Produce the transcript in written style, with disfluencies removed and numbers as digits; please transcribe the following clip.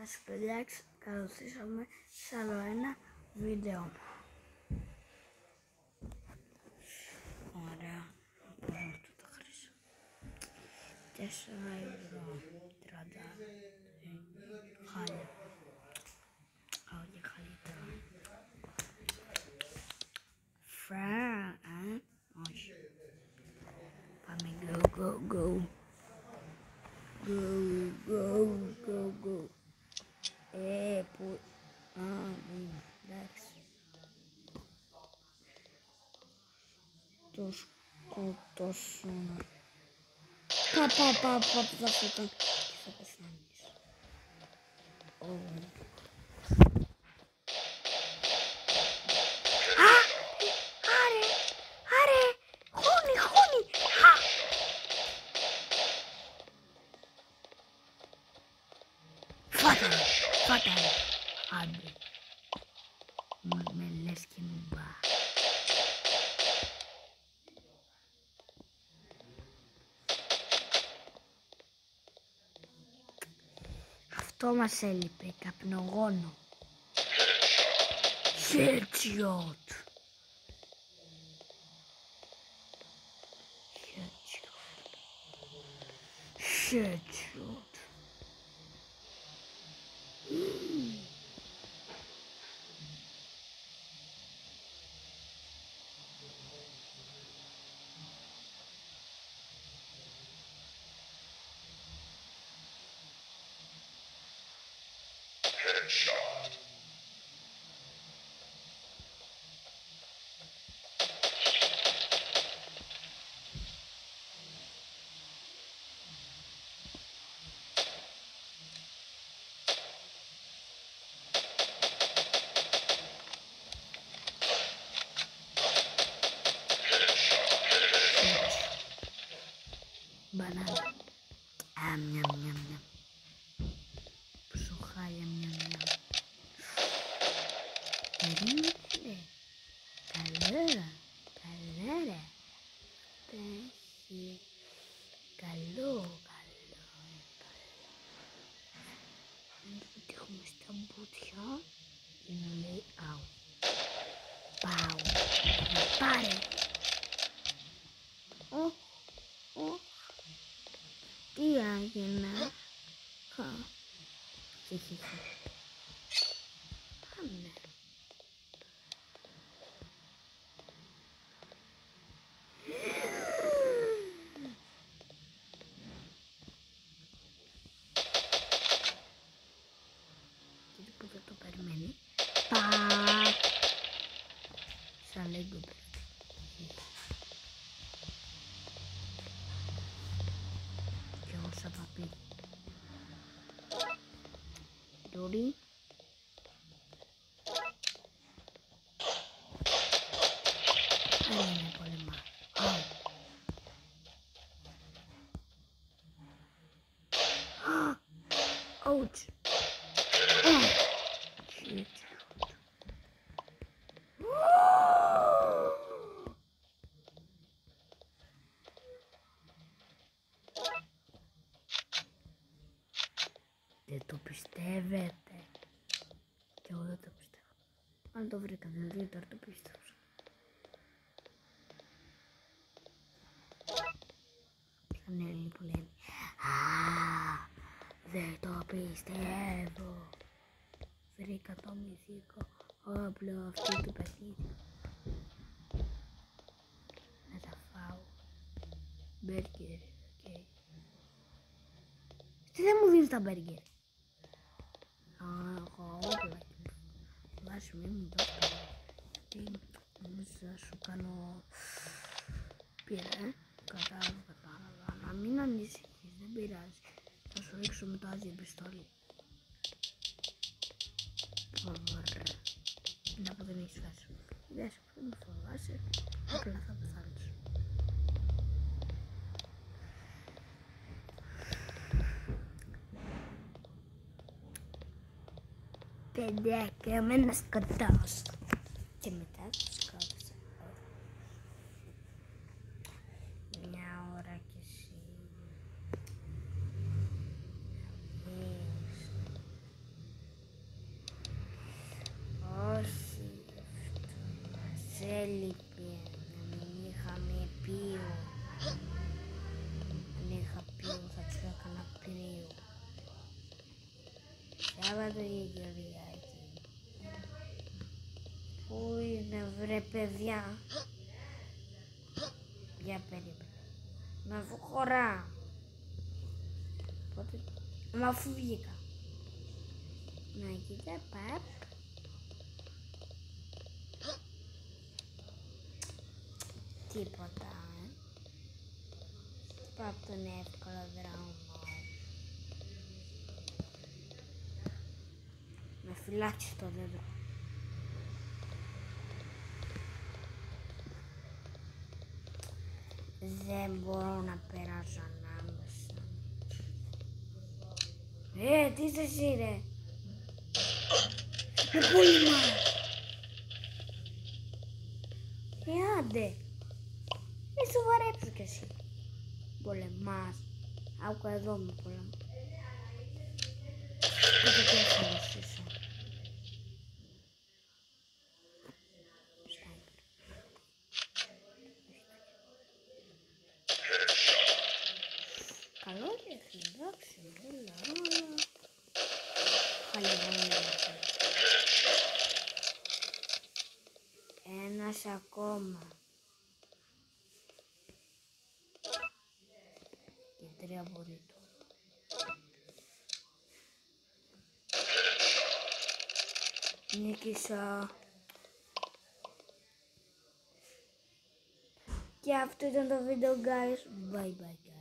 Γεια σας παιδιά, καλώς ήρθαμε σε άλλο ένα βίντεο. Ωραία, μπορώ να το χρήσω. 4 ευρώ, 30 χάλια. Όχι καλύτερα. Όχι. Πάμε go. Go. Που... εντάξει. Το σκοτώσουν. Πα, θα φύγουν και θα πεθάνεις. Άρε, χούνι. Φάτα. Άντε. Με λες και μου μπα. Αυτό μας έλειπε, καπνογόνο. Headshot. Headshot. Banana. Μιαμ. Ψοχάλια μιαμ. Περίμενε. Καλά ρε. Πέχει. Καλό. Αν το πετύχουμε στα μπουτια, είναι λέει αου. Πάω. Πάρε. Τι έγινε. Πάμε. Και που δεν το περιμένει. Σαν λέγκο και όσα παπί. Ντόρι. Δεν είναι πολύ μάλλον. Ouch. Shit. Δεν το πιστεύετε. Και εγώ δεν το πιστεύω. Αν το βρήκα, δηλαδή τώρα το πιστεύω. Σαν Έλληνη που λένε δεν το πιστεύω. Βρήκα το μυθικό όπλο αυτού του παιχνίδι. Να τα φάω. Μπέργκερ, οκ. Τι δεν μου δίνεις τα μπέργκερ. Έχω όπλα. Βάση μη μου δώσει τα μπέργκερ. Νομίζω θα σου κάνω πήρα, κατάλαβα. Να μην ανησυχείς, δεν πειράζει. Θα σου ρίξω με το άδειο πιστόλι. Να πω δεν έχεις φάση. Δεν σε φοβάσαι, απλά θα πεθάνεις. Παιδιά, και εμένα σκοτώσω. Και μετά θα σκότωσα. Μια ώρα κι εσύ. Σάββατο ή Κυριακή. Πού είναι βρε παιδιά? Για περίπου. Να βγω χωρά. Πότε... Μα αφού βγήκα. Να κοίτα παπ. Τίποτα. Παπ τον εύκολο δρόμο. Με φυλάξει το δέντρο. Δεν μπορώ να περάσω ανάμεσα. Τι είσαι εσύ ρε? Με πούλημα. Άντε. Σοβαρέψου κι εσύ. Πολεμάς. Άκου εδώ με πολεμά. Δεν το έχω να ζήσω. Καλό και εντάξει, όλα. Ένας ακόμα. Και 3 μπορείτο. Νίκησα. Και αυτό ήταν το βίντεο guys. Bye bye guys.